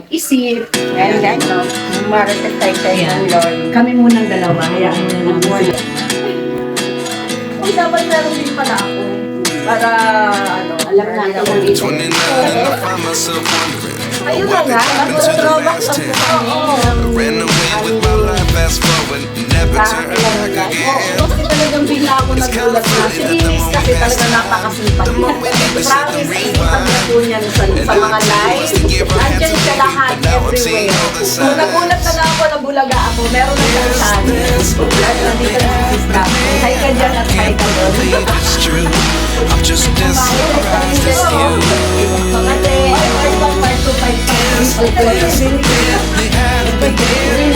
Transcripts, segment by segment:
mag-isip. Kaya nga, no? Marating tayo ng Lord. Kami munang dalawa, hayaan mo na lang. Uy, dapat meron din pala ako. Para, Alam natin ang dito. 29 and I find myself wondering ayun na nga, nag-throwback lang po kami. ran away with my life, fast forward, never turn back again. Kasi talagang bigla ako nagulat na. Si Linis kasi talagang napakasipag niya. Promise, sipag na po niyan sa mga live. Andiyan siya lahat, everywhere. So, nagulat na lang ako, nabulaga ako. Meron na siyang chance. At nandito na si Stop. Hi ka dyan at hi ka doon. Believe it's true. I'm just as surprised as you. Mga te, part 2, part 5. Barely happening.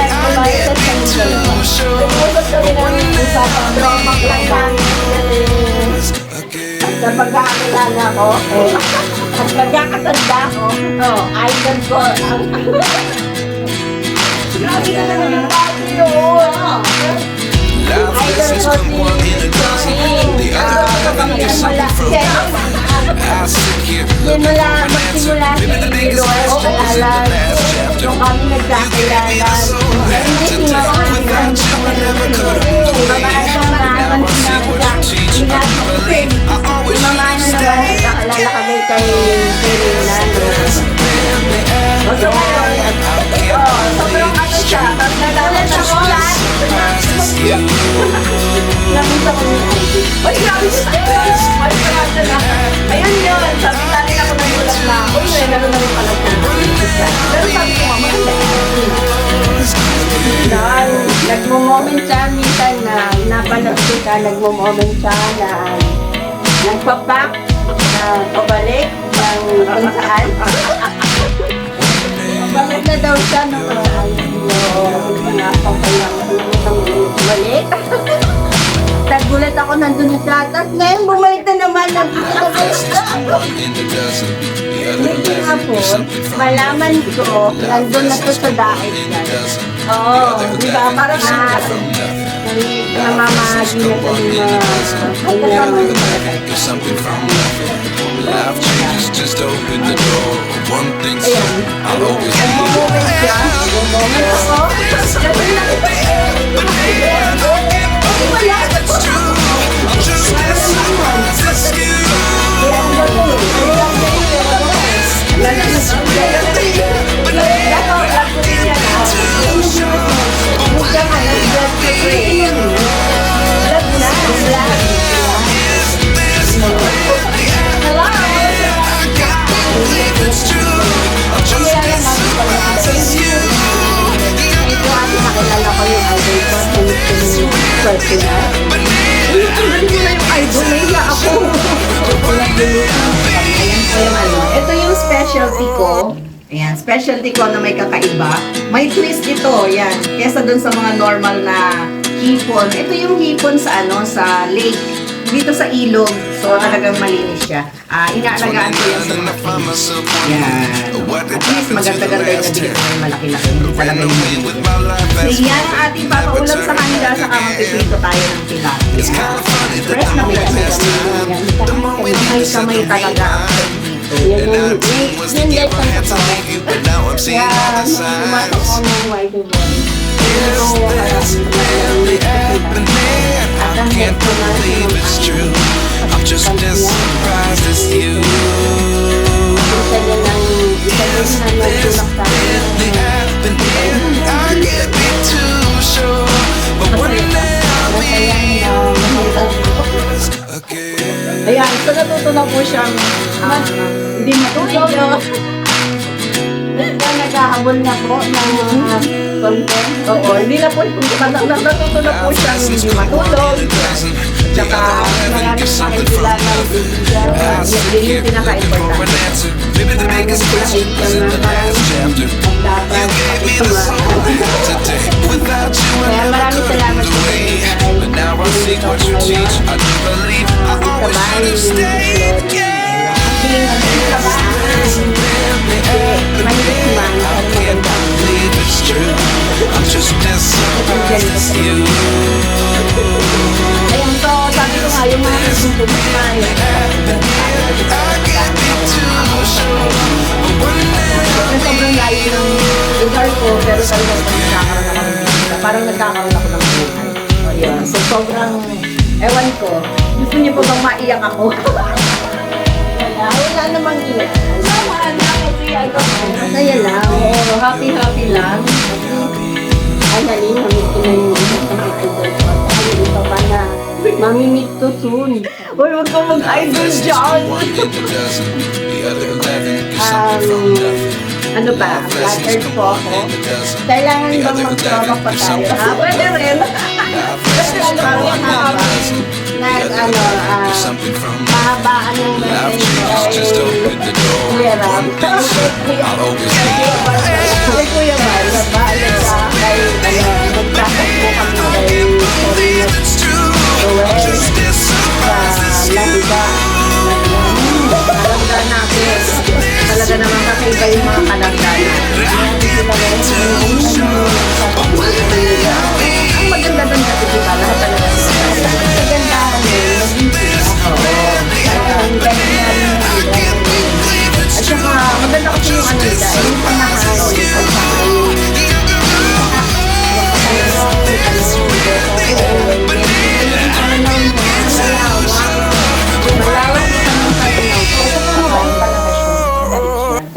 I can't be too sure. Tumutot kami ng usapang drama lang Again. sa pagkakakilala ko, at pagkakatanda ko, idol ko ang... Grabe na naman yung bago yun! Life lessons come one in a dozen. The other heaven is something from nothing. I sit here looking for an answer. Maybe the biggest question was in the last chapter. Nung kami You nagkakilala, gave me the soul I had to take. Without you, I never could have moved away. Now I see what you teach. I believe I always should have stayed. Nagkakilala kami kay Barely happening. sobrang ano siya, pag nalalat ako lahat, Surprised you. nakita ko yung ID. Uy, grabe siya tayo! Ay, sarado na. Ayun yun, sabi natin ako nagulat na. Uy, meron na rin pala siya. Pero sabi ko, nagmo-moment siya minsan na napanood ko siya, nagmo-moment siya na nagpapak na pabalik ng kung saan. Pabalik na daw siya ng balik. Nagulat ako nandun siya. Tapos ngayon bumalik na naman ng In the dozen. The other hindi nga heaven po, is something from malaman ko, nandun na to sa daig in the yan. dozen. Oo, di ba? Parang From nothing. namamahagi na kami na kanyang There's something from nothing. Life changes, just open the door. One thing certain, I'll always be moment siya. Moment ako. Kasi wala. It's true. I'm just as surprised as you. Too sure. Is this really happening? I can't believe it's true. I'm just as surprised as you. Nakilala ko yung idol ko personal. Hindi na yung idol, nahiya ako. Ito yung specialty ko. Ayan, specialty ko na may kakaiba. May twist ito, yan. Kesa dun sa mga normal na hipon. Ito yung hipon sa sa lake. Dito sa ilog. So, talagang malinis siya. Inaalagaan ko yan sa mga fish. Yan. At least maganda-ganda yung nabigyan ko yung malaki-laki. Hindi talaga yung malinis. So, yan ang ating papaulam sa kanila. Saka magpiprito tayo ng tilapia. Fresh na may kamay talaga ang dito. And I too was to give a hand to leave you, but now I'm seeing all the signs. Is this really happening? I can't believe it's true. I'm just as surprised as you. Is this really happening? I can't be too sure, but one day I'll be yours again. Ayan, so natuto na po siyang hindi matulog. Naghahabol na po ng content. Oo, hindi na po, natuto na po siyang hindi matulog. Tsaka maraming makikilala ng bibigyan. Yun yung pinaka-importante. Maybe the biggest question was in the last chapter. You gave me the soul I had today. Without you, I Kaya never maraming could have salamat moved po. away. But now I see what you teach. I do believe I always should have stayed. Yeah. I can't believe it's true. I'm just as surprised as you. Ayun, so sabi ko nga yung mga nagsusulit na I can't be too sure. But one day sobrang layo ng lugar ko, pero talagang pag nagkakaroon ako ng bisita, parang nagkakaroon ako ng buhay. O yun, so sobrang, ewan ko, gusto niyo pa bang maiyak ako? Wala namang iyak. Sama na kasi ano. Masaya lang. Oo, happy lang. Ay, halin, mamit ko na yung isang idol ko. Ay, ito pa na. Mamimit to soon. Uy, huwag ka mag-idol dyan. Ano ba? Flattered po ako. Kailangan bang mag-trauma pa tayo? Pwede rin. Mahabaan ng message ko ay Kuya Ram. Ay, Kuya Val, Bahala sa kay, magtakas mo kami kay Joel sa Lahiga. kalanggan natin. Talaga naman kakaiba yung mga kalanggan. Ang maganda doon kasi diba, lahat talaga sila. Kagandahan yun, naging At saka, maganda kasi yung ano nila, yung panahan, yung pagkakain.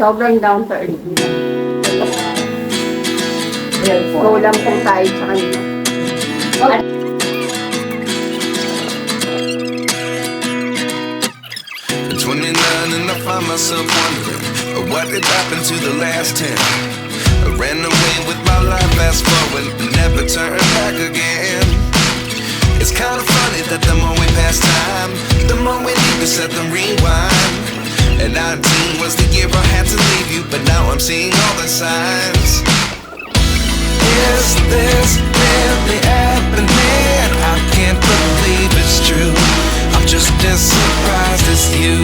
sobrang down to earth. Go lang po tayo sa kanila. At 29 and I find myself wondering what did happen to the last 10. I ran away with my life, fast forward, never turn back again. It's kind of funny that the more we pass time, the more we need to set the rewind. And 19 was the year I had to leave you, but now I'm seeing all the signs. Is this really happening? I can't believe it's true. I'm just as surprised as you.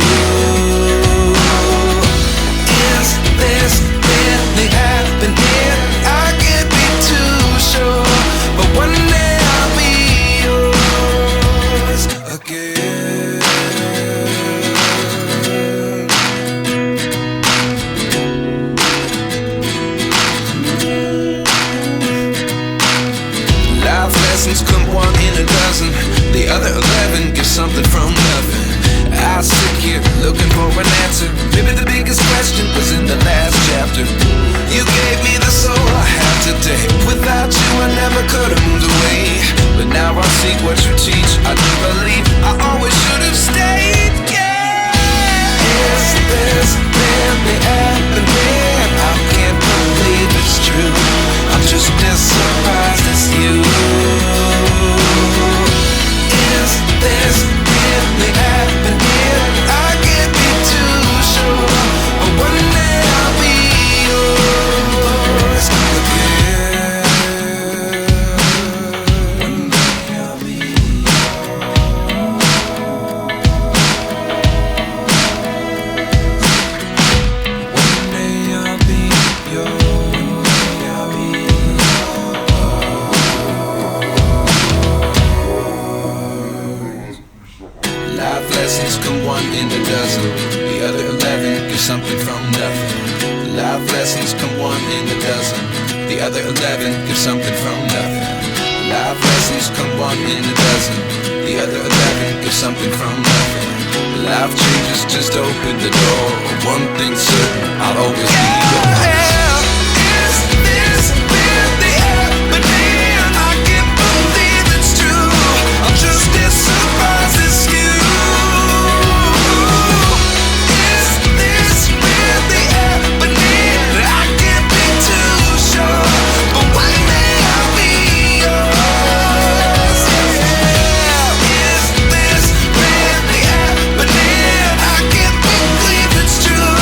Is this really happening? I can't be too sure, but one day I'll be yours again. Life lessons come one in a dozen. The other 11 give something from nothing. I sit here looking for an answer. Maybe the biggest question was in the last chapter. You gave me the soul I have today. Without you I never could have moved away. But now I see what you teach. I do believe I always should have stayed. Yeah. Is this really happening? I can't believe it's true. I'm just as surprised as you. Is this really happening? I can't be too sure, but one day I'll be yours again. One day I'll be One day I'll be yours. One day I'll be Life lessons come one in a dozen. The other 11 give something from nothing. Life lessons come one in a dozen. The other 11 give something from nothing. Life lessons come one in a dozen. The other 11 give something from nothing. Life changes, just open the door. One thing's certain, I'll always be yours. Is this really happening? I can't believe it's true. I'm just as surprised as you. Is this really happening? I can't be too sure, but one day I'll be yours. Yeah. Is this really happening? I can't believe it's true.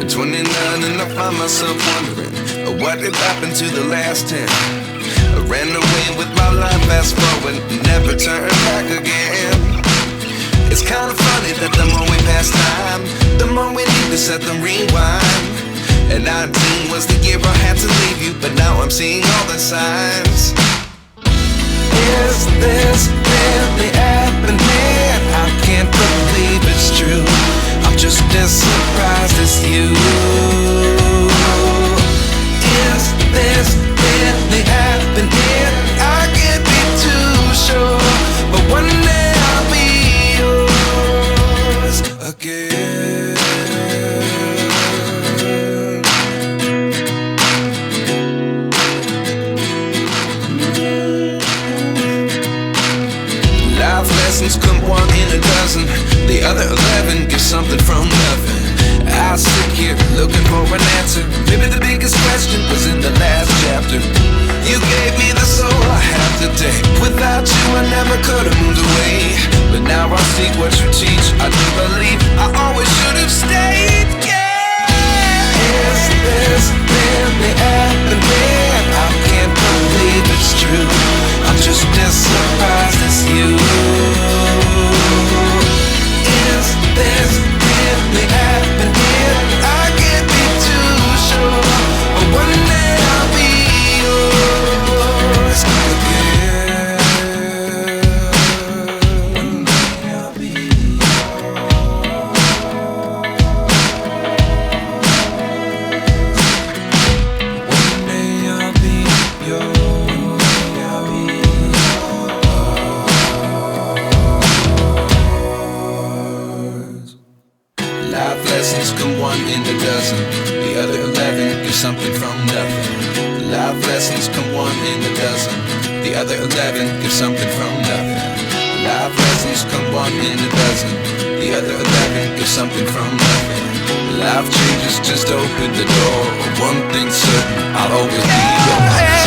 At 29 and I find myself wondering what did happen to the last 10. I ran away with my life, fast forward, never turn back again. It's kind of funny that the more we pass time, the more we need to set the rewind. And 19 was the year I had to leave you, but now I'm seeing all the signs. Is this really happening? I can't believe it's true. I'm just as surprised as you. Is this really happening? I can't be too sure, but one day I'll be yours again. Life lessons come one in a dozen. The other 11 give something from nothing. I sit here looking for an answer. Maybe the biggest question was in the last chapter. You gave me the soul I have today. Without you I never could have moved away. But now I see what you teach. I do believe I always should have stayed. Yeah. Is this really happening? I can't believe it's true. I'm just as surprised as you. Is this really happening? I can't be too sure, but one day I'll be yours again. One day I'll be One day I'll be yours. I'll be yours. Life lessons come one in a dozen. The other 11 give something from nothing. Life lessons come one in a dozen. The other 11 give something from nothing. Life lessons come one in a dozen. The other 11 give something from nothing. Life changes just open the door. One thing's certain, I'll always be yours.